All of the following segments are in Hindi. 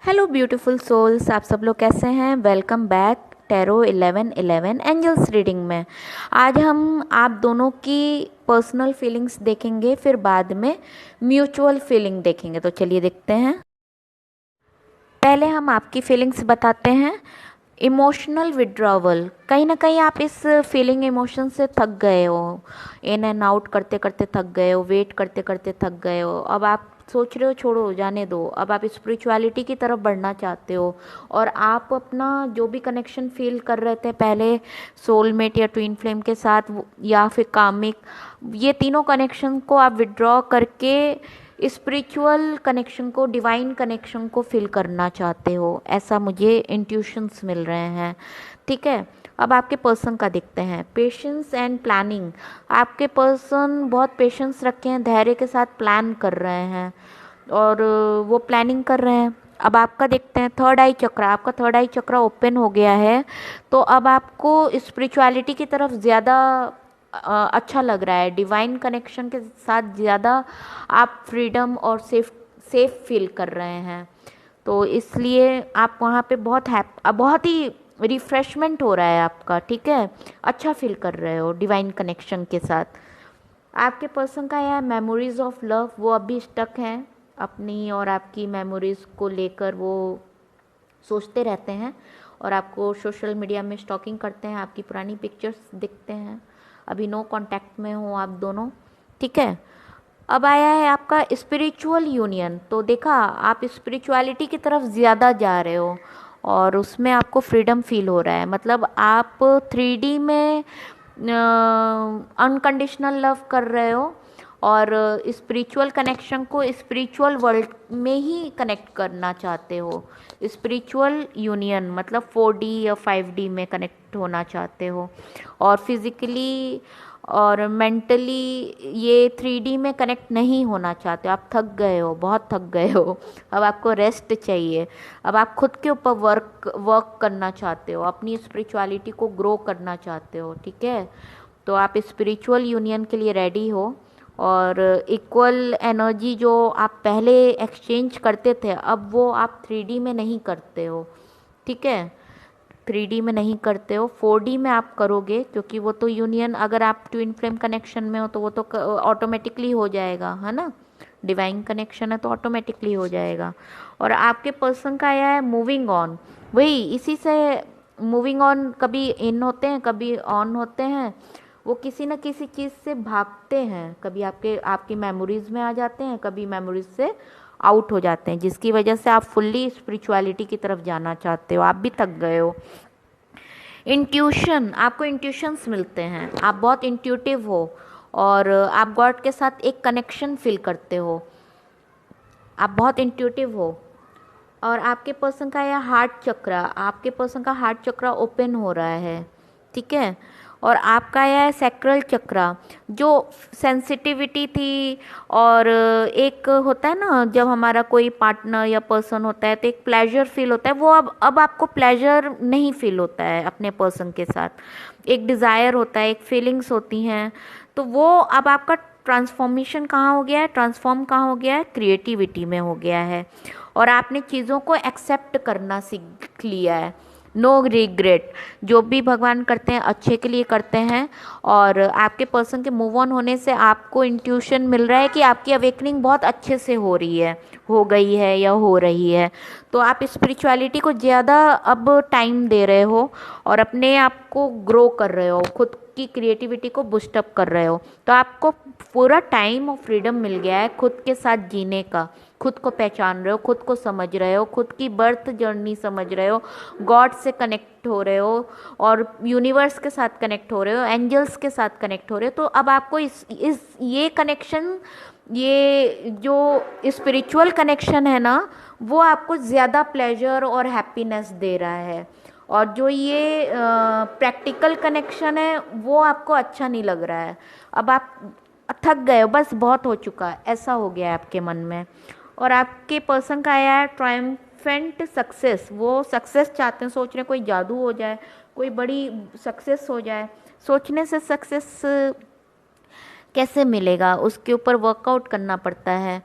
हेलो ब्यूटीफुल सोल्स, आप सब लोग कैसे हैं। Welcome back tarot 1111 angels reading में। आज हम आप दोनों की पर्सनल फीलिंग्स देखेंगे, फिर बाद में म्यूचुअल फीलिंग देखेंगे। तो चलिए देखते हैं। पहले हम आपकी फीलिंग्स बताते हैं। इमोशनल विड्रॉवल, कहीं ना कहीं आप इस फीलिंग इमोशन से थक गए हो। इन एंड आउट करते करते थक गए हो, वेट करते करते थक गए हो। अब आप सोच रहे हो छोड़ो जाने दो, अब आप स्पिरिचुअलिटी की तरफ बढ़ना चाहते हो। और आप अपना जो भी कनेक्शन फील कर रहे थे पहले, सोलमेट या ट्विन फ्लेम के साथ या फिर कामिक, ये तीनों कनेक्शन को आप विड्रॉ करके स्पिरिचुअल कनेक्शन को, डिवाइन कनेक्शन को फील करना चाहते हो, ऐसा मुझे इंट्यूशंस मिल रहे हैं। ठीक है, अब आपके पर्सन का देखते हैं। पेशेंस एंड प्लानिंग, आपके पर्सन बहुत पेशेंस रखे हैं, धैर्य के साथ प्लान कर रहे हैं और वो प्लानिंग कर रहे हैं। अब आपका देखते हैं थर्ड आई चक्र, आपका थर्ड आई चक्र ओपन हो गया है। तो अब आपको स्पिरिचुअलिटी की तरफ ज़्यादा अच्छा लग रहा है, डिवाइन कनेक्शन के साथ ज़्यादा आप फ्रीडम और सेफ फील कर रहे हैं। तो इसलिए आप वहाँ पे बहुत ही रिफ्रेशमेंट हो रहा है आपका। ठीक है, अच्छा फील कर रहे हो डिवाइन कनेक्शन के साथ। आपके पर्सन का यह मेमोरीज ऑफ लव, वो अभी स्टक हैं अपनी और आपकी मेमोरीज को लेकर, वो सोचते रहते हैं और आपको सोशल मीडिया में स्टॉकिंग करते हैं, आपकी पुरानी पिक्चर्स दिखते हैं। अभी नो कांटेक्ट में हो आप दोनों। ठीक है, अब आया है आपका स्पिरिचुअल यूनियन। तो देखा, आप स्पिरिचुअलिटी की तरफ ज़्यादा जा रहे हो और उसमें आपको फ्रीडम फील हो रहा है। मतलब आप 3D में अनकंडीशनल लव कर रहे हो और स्पिरिचुअल कनेक्शन को स्पिरिचुअल वर्ल्ड में ही कनेक्ट करना चाहते हो। स्पिरिचुअल यूनियन मतलब 4D या 5D में कनेक्ट होना चाहते हो और फिज़िकली और मेंटली ये 3D में कनेक्ट नहीं होना चाहते हो। आप थक गए हो, बहुत थक गए हो, अब आपको रेस्ट चाहिए। अब आप खुद के ऊपर वर्क करना चाहते हो, अपनी स्पिरिचुअलिटी को ग्रो करना चाहते हो। ठीक है, तो आप स्पिरिचुअल यूनियन के लिए रेडी हो और इक्वल एनर्जी जो आप पहले एक्सचेंज करते थे, अब वो आप 3D में नहीं करते हो। ठीक है, 3D में नहीं करते हो, 4D में आप करोगे, क्योंकि वो तो यूनियन, अगर आप ट्विन फ्लेम कनेक्शन में हो तो वो तो ऑटोमेटिकली हो जाएगा, है ना। डिवाइन कनेक्शन है तो ऑटोमेटिकली हो जाएगा। और आपके पर्सन का आया है मूविंग ऑन, वही इसी से मूविंग ऑन, कभी इन होते हैं कभी ऑन होते हैं। वो किसी न किसी चीज़ से भागते हैं, कभी आपकी मेमोरीज में आ जाते हैं, कभी मेमोरीज से आउट हो जाते हैं, जिसकी वजह से आप फुल्ली स्पिरिचुअलिटी की तरफ जाना चाहते हो। आप भी थक गए हो। इंट्यूशन, आपको इंट्यूशंस मिलते हैं, आप बहुत इंट्यूटिव हो और आप गॉड के साथ एक कनेक्शन फील करते हो। आप बहुत इंट्यूटिव हो और आपके पर्सन का यह हार्ट चक्र, आपके पर्सन का हार्ट चक्र ओपन हो रहा है। ठीक है, और आपका यह सैक्रल चक्र, जो सेंसिटिविटी थी और एक होता है ना, जब हमारा कोई पार्टनर या पर्सन होता है तो एक प्लेजर फील होता है, वो अब आपको प्लेजर नहीं फील होता है अपने पर्सन के साथ। एक डिज़ायर होता है, एक फीलिंग्स होती हैं, तो वो अब आपका ट्रांसफॉर्मेशन कहाँ हो गया है, ट्रांसफॉर्म कहाँ हो गया है, क्रिएटिविटी में हो गया है। और आपने चीज़ों को एक्सेप्ट करना सीख लिया है। नो रिग्रेट, जो भी भगवान करते हैं अच्छे के लिए करते हैं। और आपके पर्सन के मूव ऑन होने से आपको इंट्यूशन मिल रहा है कि आपकी अवेकनिंग बहुत अच्छे से हो रही है, हो गई है या हो रही है। तो आप स्पिरिचुअलिटी को ज़्यादा अब टाइम दे रहे हो और अपने आप को ग्रो कर रहे हो, खुद की क्रिएटिविटी को बूस्टअप कर रहे हो। तो आपको पूरा टाइम और फ्रीडम मिल गया है खुद के साथ जीने का। खुद को पहचान रहे हो, खुद को समझ रहे हो, खुद की बर्थ जर्नी समझ रहे हो, गॉड से कनेक्ट हो रहे हो और यूनिवर्स के साथ कनेक्ट हो रहे हो, एंजल्स के साथ कनेक्ट हो रहे हो। तो अब आपको इस ये कनेक्शन, ये जो स्पिरिचुअल कनेक्शन है ना, वो आपको ज़्यादा प्लेजर और हैप्पीनेस दे रहा है। और जो ये प्रैक्टिकल कनेक्शन है वो आपको अच्छा नहीं लग रहा है। अब आप थक गए हो, बस बहुत हो चुका है, ऐसा हो गया है आपके मन में। और आपके पर्सन का आया है ट्रायम्फेंट सक्सेस, वो सक्सेस चाहते हैं, सोच रहे हैं कोई जादू हो जाए, कोई बड़ी सक्सेस हो जाए। सोचने से सक्सेस कैसे मिलेगा, उसके ऊपर वर्कआउट करना पड़ता है।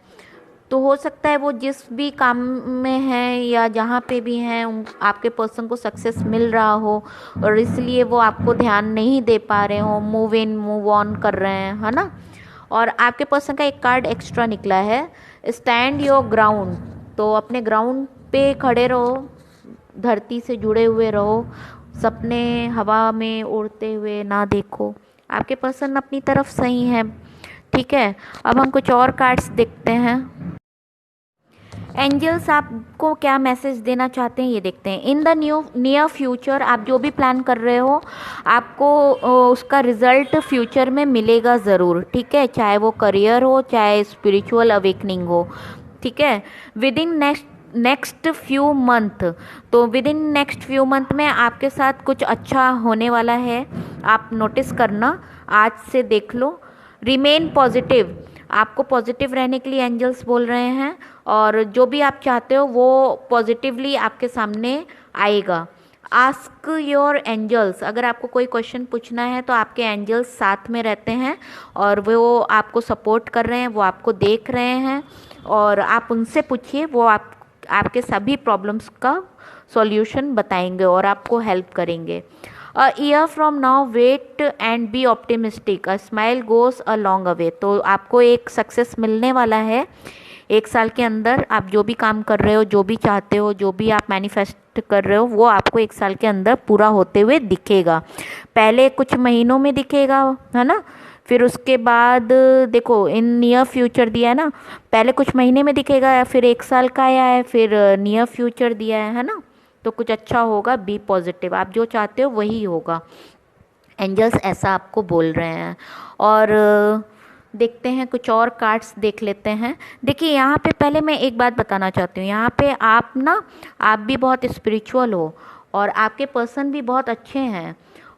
तो हो सकता है वो जिस भी काम में हैं या जहाँ पे भी हैं आपके पर्सन को सक्सेस मिल रहा हो, और इसलिए वो आपको ध्यान नहीं दे पा रहे हो, मूव इन मूव ऑन कर रहे हैं, है ना। और आपके पर्सन का एक कार्ड एक्स्ट्रा निकला है, स्टैंड योर ग्राउंड। तो अपने ग्राउंड पे खड़े रहो, धरती से जुड़े हुए रहो, सपने हवा में उड़ते हुए ना देखो। आपके पर्सन अपनी तरफ सही है, ठीक है। अब हम कुछ और कार्ड्स देखते हैं। एंजल्स आपको क्या मैसेज देना चाहते हैं ये देखते हैं। इन द नियर फ्यूचर, आप जो भी प्लान कर रहे हो आपको उसका रिजल्ट फ्यूचर में मिलेगा ज़रूर, ठीक है। चाहे वो करियर हो, चाहे स्पिरिचुअल अवेकनिंग हो, ठीक है। Within next few month, तो within next few month में आपके साथ कुछ अच्छा होने वाला है, आप नोटिस करना, आज से देख लो। रिमेन पॉजिटिव, आपको पॉजिटिव रहने के लिए एंजल्स बोल रहे हैं, और जो भी आप चाहते हो वो पॉजिटिवली आपके सामने आएगा। आस्क योर एंजल्स, अगर आपको कोई क्वेश्चन पूछना है तो आपके एंजल्स साथ में रहते हैं और वो आपको सपोर्ट कर रहे हैं, वो आपको देख रहे हैं, और आप उनसे पूछिए, वो आपके सभी प्रॉब्लम्स का सॉल्यूशन बताएंगे और आपको हेल्प करेंगे। A year from now wait and be optimistic, a smile goes a long away. तो आपको एक सक्सेस मिलने वाला है 1 साल के अंदर। आप जो भी काम कर रहे हो, जो भी चाहते हो, जो भी आप मैनिफेस्ट कर रहे हो, वो आपको 1 साल के अंदर पूरा होते हुए दिखेगा। पहले कुछ महीनों में दिखेगा, है ना, फिर उसके बाद देखो इन नियर फ्यूचर दिया है ना, पहले कुछ महीने में दिखेगा, या फिर 1 साल का आया है, फिर नियर फ्यूचर दिया है ना। तो कुछ अच्छा होगा, बी पॉजिटिव, आप जो चाहते हो वही होगा। एंजल्स ऐसा आपको बोल रहे हैं। और देखते हैं कुछ और कार्ड्स देख लेते हैं। देखिए यहाँ पे पहले मैं एक बात बताना चाहती हूँ, यहाँ पे आप भी बहुत स्पिरिचुअल हो और आपके पर्सन भी बहुत अच्छे हैं,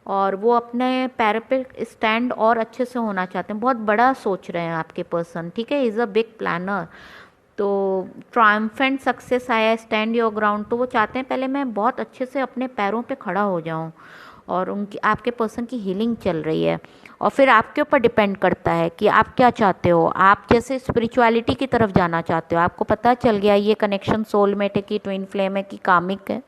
और वो अपने पैर पे स्टैंड और अच्छे से होना चाहते हैं, बहुत बड़ा सोच रहे हैं आपके पर्सन, ठीक है। Is a big planner. तो ट्रायम्फेंट सक्सेस आया, स्टैंड योर ग्राउंड, तो वो चाहते हैं पहले मैं बहुत अच्छे से अपने पैरों पे खड़ा हो जाऊं, और उनकी आपके पर्सन की हीलिंग चल रही है। और फिर आपके ऊपर डिपेंड करता है कि आप क्या चाहते हो। आप जैसे स्पिरिचुअलिटी की तरफ जाना चाहते हो, आपको पता चल गया ये कनेक्शन सोलमेट है कि ट्विन फ्लेम है कि कामिक है,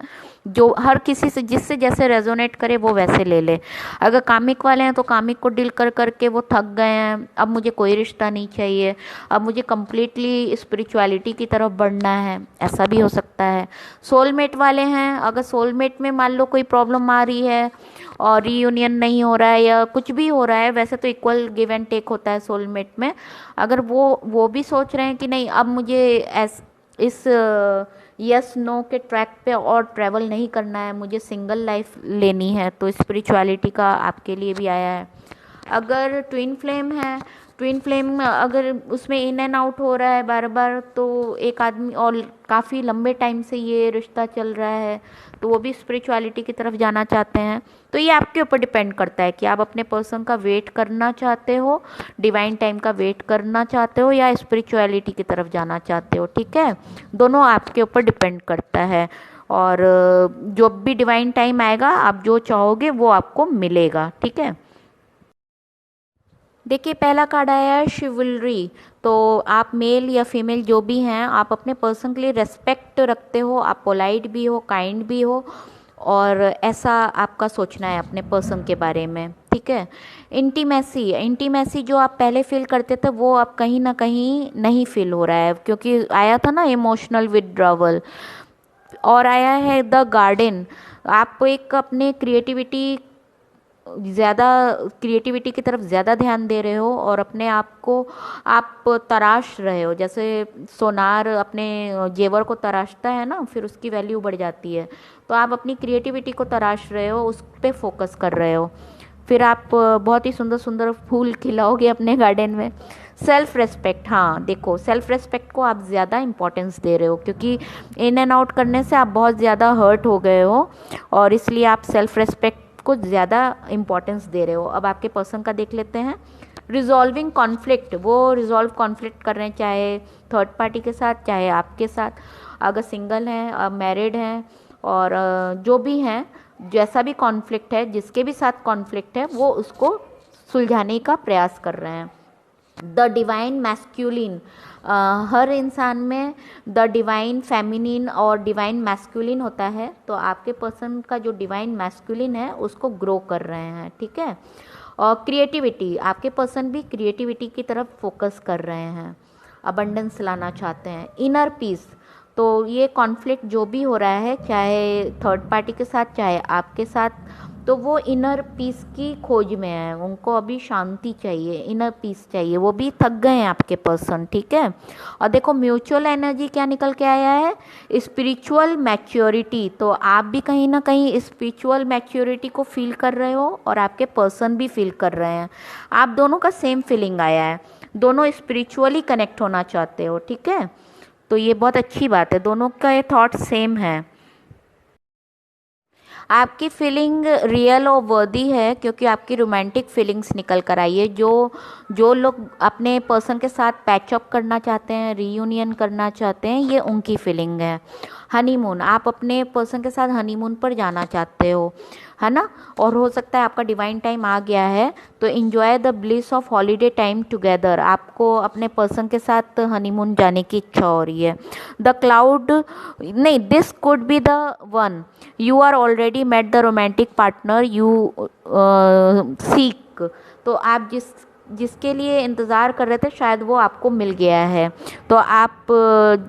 जो हर किसी से जिससे जैसे रेजोनेट करे वो वैसे ले ले। अगर कामिक वाले हैं तो कामिक को डील कर करके वो थक गए हैं, अब मुझे कोई रिश्ता नहीं चाहिए, अब मुझे कम्प्लीटली स्पिरिचुअलिटी की तरफ बढ़ना है, ऐसा भी हो सकता है। सोलमेट वाले हैं, अगर सोलमेट में मान लो कोई प्रॉब्लम आ रही है और रीयूनियन नहीं हो रहा है या कुछ भी हो रहा है, वैसे तो इक्वल गिव एंड टेक होता है सोलमेट में, अगर वो भी सोच रहे हैं कि नहीं अब मुझे इस यस नो के ट्रैक पे और ट्रैवल नहीं करना है, मुझे सिंगल लाइफ लेनी है, तो स्पिरिचुअलिटी का आपके लिए भी आया है। अगर ट्विन फ्लेम है, ट्विन फ्लेम अगर उसमें इन एंड आउट हो रहा है बार बार, तो एक आदमी और काफ़ी लंबे टाइम से ये रिश्ता चल रहा है, तो वो भी स्पिरिचुअलिटी की तरफ जाना चाहते हैं। तो ये आपके ऊपर डिपेंड करता है कि आप अपने पर्सन का वेट करना चाहते हो, डिवाइन टाइम का वेट करना चाहते हो, या स्पिरिचुअलिटी की तरफ जाना चाहते हो, ठीक है। दोनों आपके ऊपर डिपेंड करता है, और जो भी डिवाइन टाइम आएगा आप जो चाहोगे वो आपको मिलेगा, ठीक है। देखिए पहला कार्ड आया है शिवलरी। तो आप मेल या फीमेल जो भी हैं, आप अपने पर्सन के लिए रेस्पेक्ट रखते हो, आप पोलाइट भी हो, काइंड भी हो, और ऐसा आपका सोचना है अपने पर्सन के बारे में, ठीक है। इंटीमेसी जो आप पहले फील करते थे वो अब कहीं ना कहीं नहीं फील हो रहा है, क्योंकि आया था ना इमोशनल विदड्रॉवल, और आया है द गार्डन। आप एक अपने क्रिएटिविटी की तरफ ज़्यादा ध्यान दे रहे हो, और अपने आप को आप तराश रहे हो, जैसे सोनार अपने जेवर को तराशता है ना, फिर उसकी वैल्यू बढ़ जाती है, तो आप अपनी क्रिएटिविटी को तराश रहे हो, उस पर फोकस कर रहे हो। फिर आप बहुत ही सुंदर सुंदर फूल खिलाओगे अपने गार्डन में। सेल्फ रेस्पेक्ट, हाँ देखो सेल्फ रेस्पेक्ट को आप ज़्यादा इंपॉर्टेंस दे रहे हो, क्योंकि इन एंड आउट करने से आप बहुत ज़्यादा हर्ट हो गए हो, और इसलिए आप सेल्फ रेस्पेक्ट को ज़्यादा इंपॉर्टेंस दे रहे हो। अब आपके पर्सन का देख लेते हैं। रिजॉल्विंग कॉन्फ्लिक्ट, वो रिजॉल्व कॉन्फ्लिक्ट कर रहे हैं, चाहे थर्ड पार्टी के साथ चाहे आपके साथ, अगर सिंगल हैं, मैरिड हैं, और जो भी हैं, जैसा भी कॉन्फ्लिक्ट है, जिसके भी साथ कॉन्फ्लिक्ट है, वो उसको सुलझाने का प्रयास कर रहे हैं। द डिवाइन मैस्कुलिन, हर इंसान में द डिवाइन फेमिनिन और डिवाइन मैस्कुलिन होता है, तो आपके पर्सन का जो डिवाइन मैस्कुलिन है उसको ग्रो कर रहे हैं, ठीक है। और क्रिएटिविटी, आपके पर्सन भी क्रिएटिविटी की तरफ फोकस कर रहे हैं, अबंडेंस लाना चाहते हैं। इनर पीस, तो ये कॉन्फ्लिक्ट जो भी हो रहा है, चाहे थर्ड पार्टी के साथ चाहे आपके साथ, तो वो इनर पीस की खोज में है, उनको अभी शांति चाहिए, इनर पीस चाहिए, वो भी थक गए हैं आपके पर्सन, ठीक है। और देखो म्यूचुअल एनर्जी क्या निकल के आया है, स्पिरिचुअल मैच्योरिटी, तो आप भी कहीं ना कहीं स्पिरिचुअल मैच्योरिटी को फील कर रहे हो और आपके पर्सन भी फील कर रहे हैं, आप दोनों का सेम फीलिंग आया है, दोनों स्पिरिचुअली कनेक्ट होना चाहते हो, ठीक है। तो ये बहुत अच्छी बात है, दोनों का ये थॉट सेम है। आपकी फीलिंग रियल और वर्दी है, क्योंकि आपकी रोमांटिक फीलिंग्स निकल कर आई है। जो लोग अपने पर्सन के साथ पैचअप करना चाहते हैं, रीयूनियन करना चाहते हैं, ये उनकी फीलिंग है। हनीमून, आप अपने पर्सन के साथ हनीमून पर जाना चाहते हो, है ना, और हो सकता है आपका डिवाइन टाइम आ गया है, तो enjoy the bliss of holiday time together, आपको अपने पर्सन के साथ हनीमून जाने की इच्छा हो रही है। द क्लाउड, नहीं, this could be the one, you are already met the romantic partner you seek, तो आप जिसके लिए इंतज़ार कर रहे थे शायद वो आपको मिल गया है, तो आप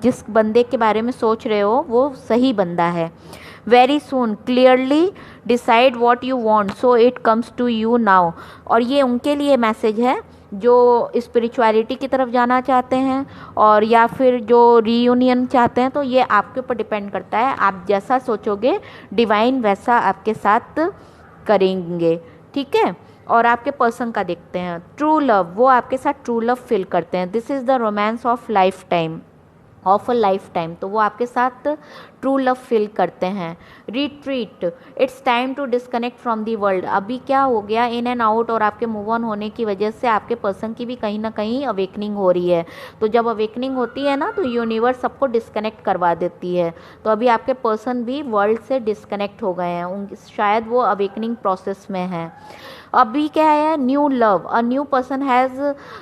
जिस बंदे के बारे में सोच रहे हो वो सही बंदा है। Very soon clearly decide what you want so it comes to you now, और ये उनके लिए मैसेज है जो स्पिरिचुअलिटी की तरफ जाना चाहते हैं और या फिर जो रीयूनियन चाहते हैं, तो ये आपके ऊपर डिपेंड करता है, आप जैसा सोचोगे डिवाइन वैसा आपके साथ करेंगे, ठीक है। और आपके पर्सन का देखते हैं, ट्रू लव, वो आपके साथ ट्रू लव फील करते हैं, this is the romance of lifetime, of a lifetime, तो वो आपके साथ ट्रू लव फील करते हैं। Retreat, it's time to disconnect from the world, अभी क्या हो गया, इन एंड आउट और आपके मूव ऑन होने की वजह से आपके पर्सन की भी कहीं ना कहीं अवेकनिंग हो रही है, तो जब अवेकनिंग होती है ना तो यूनिवर्स सबको डिस्कनेक्ट करवा देती है, तो अभी आपके पर्सन भी वर्ल्ड से डिस्कनेक्ट हो गए हैं, शायद वो अवेकनिंग प्रोसेस में है। अभी क्या है, new love, a new person has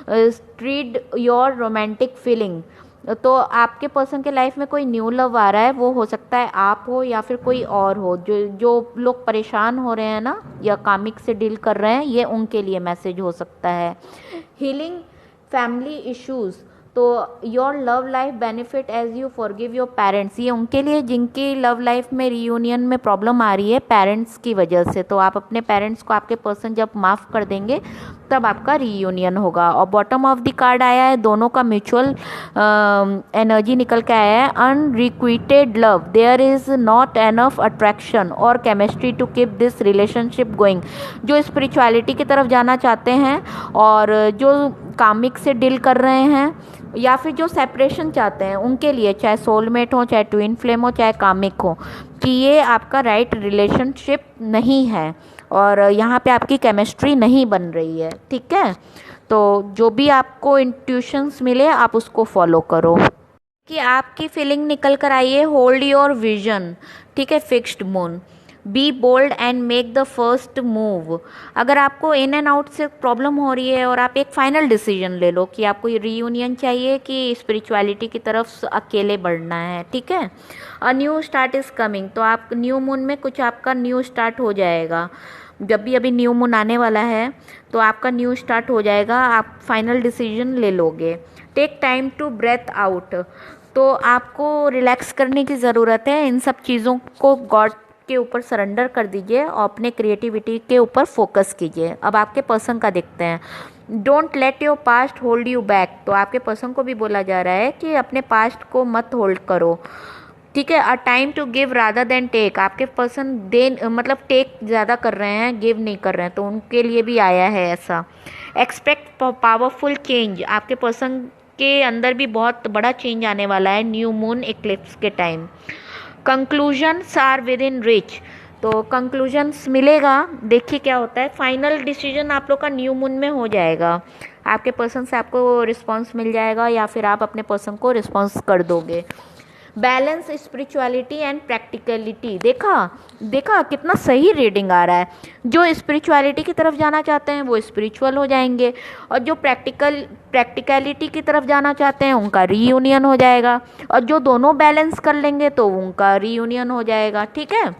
stride your romantic feeling, तो आपके पर्सन के लाइफ में कोई न्यू लव आ रहा है, वो हो सकता है आप हो या फिर कोई और हो, जो लोग परेशान हो रहे हैं ना या कामिक से डील कर रहे हैं, ये उनके लिए मैसेज हो सकता है। हीलिंग फैमिली इश्यूज़, तो your love life benefit as you forgive your parents, ये उनके लिए जिनकी लव लाइफ में रीयूनियन में प्रॉब्लम आ रही है पेरेंट्स की वजह से, तो आप अपने पेरेंट्स को आपके पर्सन जब माफ़ कर देंगे तब आपका रीयूनियन होगा। और बॉटम ऑफ द कार्ड आया है, दोनों का म्यूचुअल एनर्जी निकल के आया है, unrequited love, there is not enough attraction और chemistry to keep this relationship going, जो स्पिरिचुअलिटी की तरफ जाना चाहते हैं और जो कामिक से डील कर रहे हैं या फिर जो सेपरेशन चाहते हैं उनके लिए, चाहे सोलमेट हो, चाहे ट्विन फ्लेम हो, चाहे कामिक हो, कि ये आपका राइट रिलेशनशिप नहीं है और यहाँ पे आपकी केमिस्ट्री नहीं बन रही है, ठीक है। तो जो भी आपको इंट्यूशंस मिले आप उसको फॉलो करो। कि आपकी फीलिंग निकल कर आई है, होल्ड योर विजन, ठीक है, fixed moon, be bold and make the first move, अगर आपको इन एंड आउट से प्रॉब्लम हो रही है और आप एक फाइनल डिसीजन ले लो कि आपको रीयूनियन चाहिए कि स्पिरिचुअलिटी की तरफ अकेले बढ़ना है, ठीक है। A new start is coming, तो आप न्यू मून में कुछ आपका न्यू स्टार्ट हो जाएगा, जब भी अभी न्यू मून आने वाला है तो आपका न्यू स्टार्ट हो जाएगा, आप फाइनल डिसीजन ले लोगे। Take time to breathe out, तो आपको रिलैक्स करने की ज़रूरत है, इन सब चीज़ों को गॉड के ऊपर सरेंडर कर दीजिए और अपने क्रिएटिविटी के ऊपर फोकस कीजिए। अब आपके पर्सन का देखते हैं, don't let your past hold you back, तो आपके पर्सन को भी बोला जा रहा है कि अपने पास्ट को मत होल्ड करो, ठीक है। A time to give rather than take, आपके पर्सन मतलब टेक ज़्यादा कर रहे हैं, गिव नहीं कर रहे हैं, तो उनके लिए भी आया है ऐसा। एक्सपेक्ट पावरफुल चेंज, आपके पर्सन के अंदर भी बहुत बड़ा चेंज आने वाला है न्यू मून इक्लिप्स के time. Conclusions are within reach, तो कंक्लूजन्स मिलेगा, देखिए क्या होता है, फाइनल डिसीजन आप लोग का न्यू मून में हो जाएगा, आपके पर्सन से आपको रिस्पांस मिल जाएगा या फिर आप अपने पर्सन को रिस्पांस कर दोगे। Balance spirituality and practicality. देखा कितना सही रीडिंग आ रहा है। जो स्पिरिचुअलिटी की तरफ जाना चाहते हैं वो स्पिरिचुअल हो जाएंगे, और जो प्रैक्टिकलिटी की तरफ जाना चाहते हैं उनका रीयूनियन हो जाएगा, और जो दोनों बैलेंस कर लेंगे तो उनका रीयूनियन हो जाएगा। ठीक है,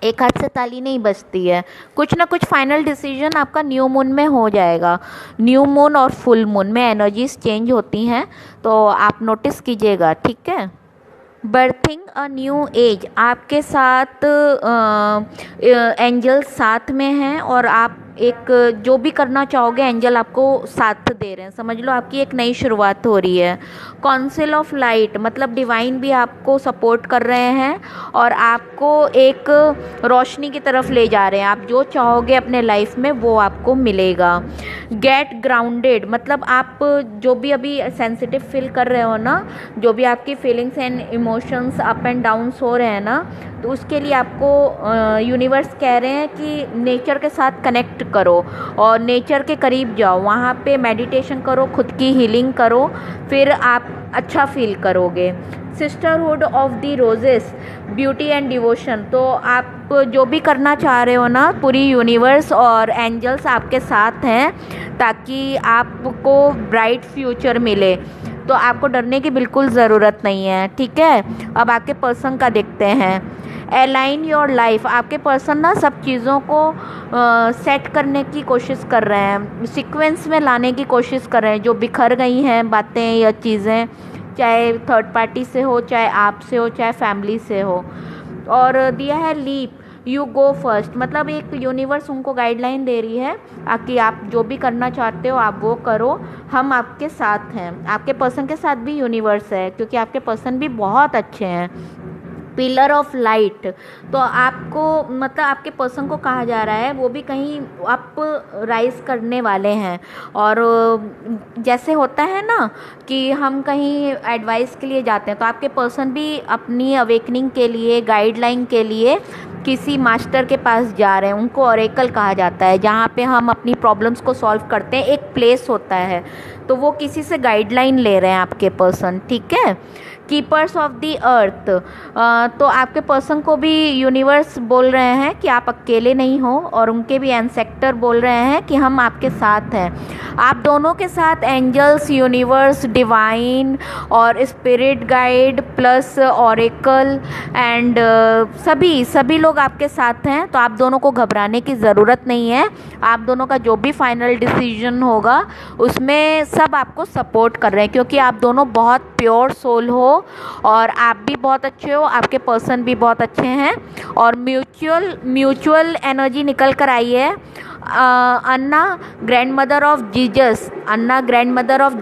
एक हाथ से ताली नहीं बजती है, कुछ ना कुछ फाइनल डिसीजन आपका न्यू मून में हो जाएगा। न्यू मून और फुल मून में एनर्जीज चेंज होती हैं, तो आप नोटिस कीजिएगा। ठीक है, बर्थिंग अ न्यू एज, आपके साथ एंजल साथ में हैं, और आप एक जो भी करना चाहोगे एंजल आपको साथ दे रहे हैं, समझ लो आपकी एक नई शुरुआत हो रही है। काउंसिल ऑफ लाइट मतलब डिवाइन भी आपको सपोर्ट कर रहे हैं और आपको एक रोशनी की तरफ ले जा रहे हैं। आप जो चाहोगे अपने लाइफ में वो आपको मिलेगा। गेट ग्राउंडेड मतलब आप जो भी अभी सेंसिटिव फील कर रहे हो ना, जो भी आपकी feelings and emotions up and downs हो रहे हैं ना, तो उसके लिए आपको यूनिवर्स कह रहे हैं कि नेचर के साथ कनेक्ट करो और नेचर के करीब जाओ, वहाँ पे मेडिटेशन करो, खुद की हीलिंग करो, फिर आप अच्छा फील करोगे। Sisterhood of the roses, beauty and devotion, तो आप जो भी करना चाह रहे हो ना, पूरी यूनिवर्स और एंजल्स आपके साथ हैं ताकि आपको ब्राइट फ्यूचर मिले, तो आपको डरने की बिल्कुल ज़रूरत नहीं है। ठीक है, अब आपके पर्सन का देखते हैं। अलाइन योर लाइफ, आपके पर्सन ना सब चीज़ों को सेट करने की कोशिश कर रहे हैं, सीक्वेंस में लाने की कोशिश कर रहे हैं। जो बिखर गई हैं बातें या चीज़ें, चाहे थर्ड पार्टी से हो, चाहे आप से हो, चाहे फैमिली से हो। और दिया है लीप, यू गो फर्स्ट, मतलब एक यूनिवर्स उनको गाइडलाइन दे रही है कि आप जो भी करना चाहते हो आप वो करो, हम आपके साथ हैं। आपके पर्सन के साथ भी यूनिवर्स है क्योंकि आपके पर्सन भी बहुत अच्छे हैं। पिलर ऑफ लाइट, तो आपको मतलब आपके पर्सन को कहा जा रहा है वो भी कहीं आप राइज करने वाले हैं। और जैसे होता है ना कि हम कहीं एडवाइस के लिए जाते हैं, तो आपके पर्सन भी अपनी अवेकनिंग के लिए, गाइडलाइन के लिए किसी मास्टर के पास जा रहे हैं। उनको ऑरेकल कहा जाता है, जहाँ पे हम अपनी प्रॉब्लम्स को सॉल्व करते हैं, एक प्लेस होता है, तो वो किसी से गाइडलाइन ले रहे हैं आपके पर्सन। ठीक है, कीपर्स ऑफ द अर्थ, तो आपके पर्सन को भी यूनिवर्स बोल रहे हैं कि आप अकेले नहीं हो, और उनके भी एंसेक्टर बोल रहे हैं कि हम आपके साथ हैं। आप दोनों के साथ एंजल्स, यूनिवर्स, डिवाइन और spirit guide plus oracle and सभी लोग आपके साथ हैं, तो आप दोनों को घबराने की ज़रूरत नहीं है। आप दोनों का जो भी फाइनल डिसीजन होगा उसमें सब आपको सपोर्ट कर रहे हैं, क्योंकि आप दोनों बहुत प्योर सोल हो और आप भी बहुत अच्छे हो, आपके पर्सन भी बहुत अच्छे हैं, और म्यूचुअल एनर्जी निकल कर आई है। Anna grandmother of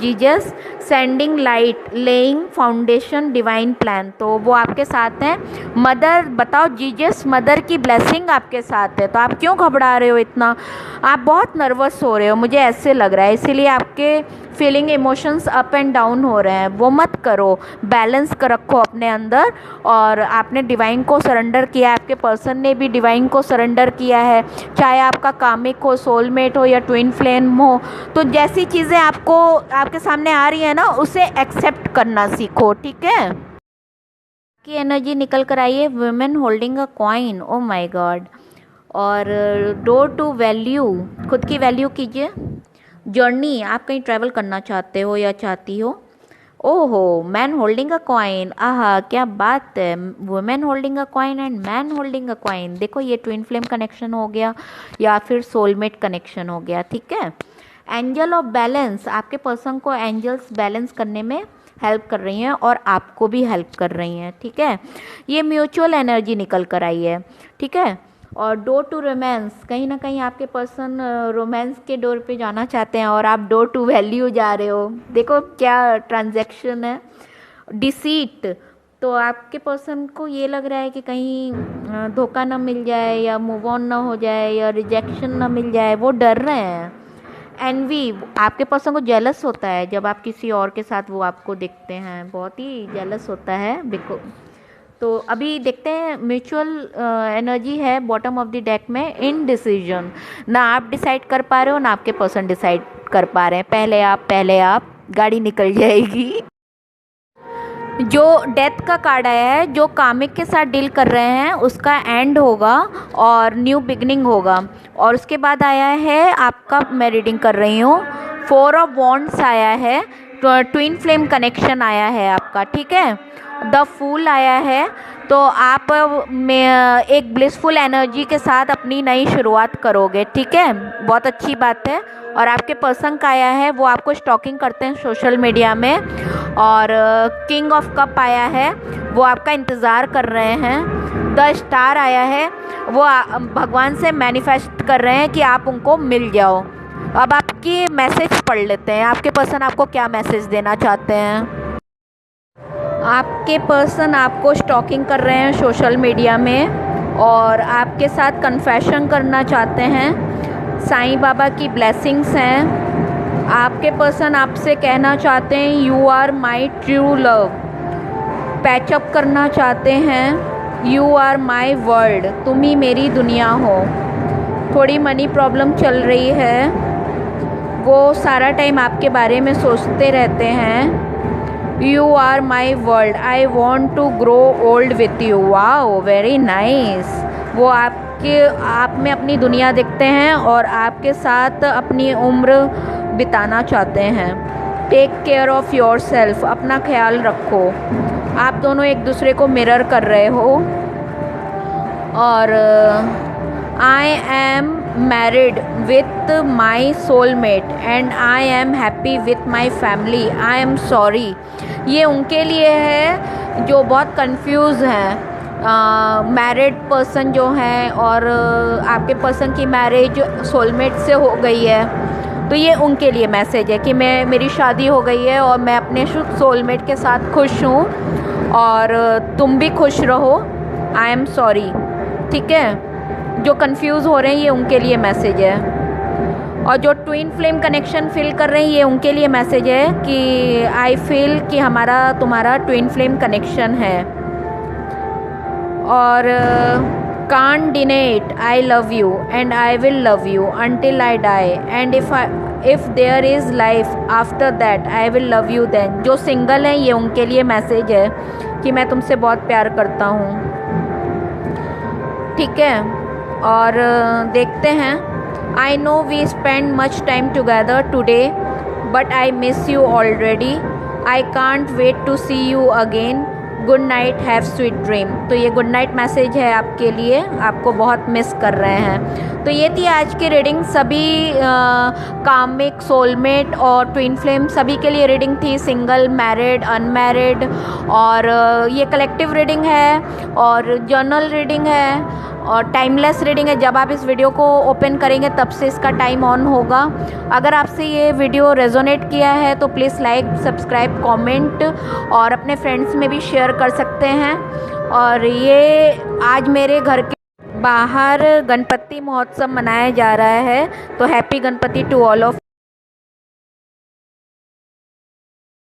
Jesus sending light, laying foundation, divine plan, तो वो आपके साथ हैं। मदर, बताओ जीजस मदर की ब्लेसिंग आपके साथ है, तो आप क्यों घबरा रहे हो इतना? आप बहुत नर्वस हो रहे हो, मुझे ऐसे लग रहा है, इसीलिए आपके feeling emotions up and down हो रहे हैं। वो मत करो, बैलेंस कर रखो अपने अंदर, और आपने डिवाइन को सरेंडर किया है, आपके पर्सन ने भी डिवाइन को सरेंडर किया है, चाहे आपका कामिक हो, सोलमेट हो या ट्विन फ्लेम हो, तो जैसी चीज़ें आपको आपके सामने आ रही है ना, उसे एक्सेप्ट करना सीखो। ठीक है, की एनर्जी निकल कर आई है women holding a coin, oh my God. और डोर टू वैल्यू, खुद की वैल्यू कीजिए। जर्नी, आप कहीं ट्रैवल करना चाहते हो या चाहती हो। ओहो, मैन होल्डिंग अ कॉइन, आहा क्या बात है, women holding a coin and man holding a coin. देखो ये ट्विन फ्लेम कनेक्शन हो गया या फिर सोलमेट कनेक्शन हो गया। ठीक है, एंजल ऑफ बैलेंस, आपके पर्सन को एंजल्स बैलेंस करने में हेल्प कर रही हैं और आपको भी हेल्प कर रही हैं। ठीक है, ये म्यूचुअल एनर्जी निकल कर आई है। ठीक है, और डोर टू रोमांस, कहीं ना कहीं आपके पर्सन रोमांस के डोर पे जाना चाहते हैं और आप डोर टू वैल्यू जा रहे हो। देखो क्या ट्रांजैक्शन है। डिसीट, तो आपके पर्सन को ये लग रहा है कि कहीं धोखा ना मिल जाए या मूव ऑन ना हो जाए या रिजेक्शन ना मिल जाए, वो डर रहे हैं। एनवी, आपके पर्सन को जेलस होता है जब आप किसी और के साथ वो आपको देखते हैं, बहुत ही जेलस होता है। तो अभी देखते हैं, म्यूचुअल एनर्जी है बॉटम ऑफ द डेक में। इनडिसीजन, ना आप डिसाइड कर पा रहे हो ना आपके पर्सन डिसाइड कर पा रहे हैं। पहले आप गाड़ी निकल जाएगी। जो डेथ का कार्ड आया है, जो कामिक के साथ डील कर रहे हैं उसका एंड होगा और न्यू बिगनिंग होगा। और उसके बाद आया है आपका, मैं रीडिंग कर रही हूँ, 4 ऑफ वॉन्ड्स आया है, ट्विन फ्लेम कनेक्शन आया है आपका, ठीक है। द फूल आया है, तो आप में एक ब्लिसफुल एनर्जी के साथ अपनी नई शुरुआत करोगे, ठीक है, बहुत अच्छी बात है। और आपके पर्सन का आया है, वो आपको स्टॉकिंग करते हैं सोशल मीडिया में। और किंग ऑफ कप आया है, वो आपका इंतज़ार कर रहे हैं। द स्टार आया है, वो भगवान से मैनिफेस्ट कर रहे हैं कि आप उनको मिल जाओ। अब आपकी मैसेज पढ़ लेते हैं, आपके पर्सन आपको क्या मैसेज देना चाहते हैं। आपके पर्सन आपको स्टॉकिंग कर रहे हैं सोशल मीडिया में और आपके साथ कन्फेशन करना चाहते हैं। साईं बाबा की ब्लेसिंग्स हैं। आपके पर्सन आपसे कहना चाहते हैं you are my true love. Patch up करना चाहते हैं, यू आर माई वर्ल्ड, तुम ही मेरी दुनिया हो। थोड़ी मनी प्रॉब्लम चल रही है, वो सारा टाइम आपके बारे में सोचते रहते हैं। You are my world, I want to grow old with you. Wow, very nice. वो आप में अपनी दुनिया देखते हैं और आपके साथ अपनी उम्र बिताना चाहते हैं। Take care of yourself, अपना ख्याल रखो। आप दोनों एक दूसरे को मिरर कर रहे हो। और I am married with my soulmate and I am happy with my family, I am sorry. ये उनके लिए है जो बहुत कंफ्यूज हैं। मैरिड पर्सन जो हैं और आपके पर्सन की मैरिज सोलमेट से हो गई है, तो ये उनके लिए मैसेज है कि मेरी शादी हो गई है और मैं अपने सोलमेट के साथ खुश हूँ और तुम भी खुश रहो, आई एम सॉरी, ठीक है। जो कंफ्यूज हो रहे हैं ये उनके लिए मैसेज है। और जो ट्विन फ्लेम कनेक्शन फील कर रहे हैं ये उनके लिए मैसेज है कि आई फील कि हमारा तुम्हारा ट्विन फ्लेम कनेक्शन है। और can't deny it, I love you and I will love you until I die and if there is life after that I will love you then. जो सिंगल हैं ये उनके लिए मैसेज है कि मैं तुमसे बहुत प्यार करता हूँ, ठीक है। और देखते हैं। I know we spend much time together today but I miss you already, I can't wait to see you again, good night, have sweet dream. तो ये गुड नाइट मैसेज है आपके लिए, आपको बहुत मिस कर रहे हैं। तो ये थी आज की रीडिंग। सभी कामिक, सोलमेट और ट्विन फ्लेम सभी के लिए रीडिंग थी, सिंगल, मैरिड, अनमैरिड। और ये कलेक्टिव रीडिंग है और जर्नल रीडिंग है और टाइमलेस रीडिंग है। जब आप इस वीडियो को ओपन करेंगे तब से इसका टाइम ऑन होगा। अगर आपसे ये वीडियो रेजोनेट किया है तो प्लीज़ लाइक, सब्सक्राइब, कमेंट और अपने फ्रेंड्स में भी शेयर कर सकते हैं। और ये आज मेरे घर के बाहर गणपति महोत्सव मनाया जा रहा है, तो happy Ganpati to all of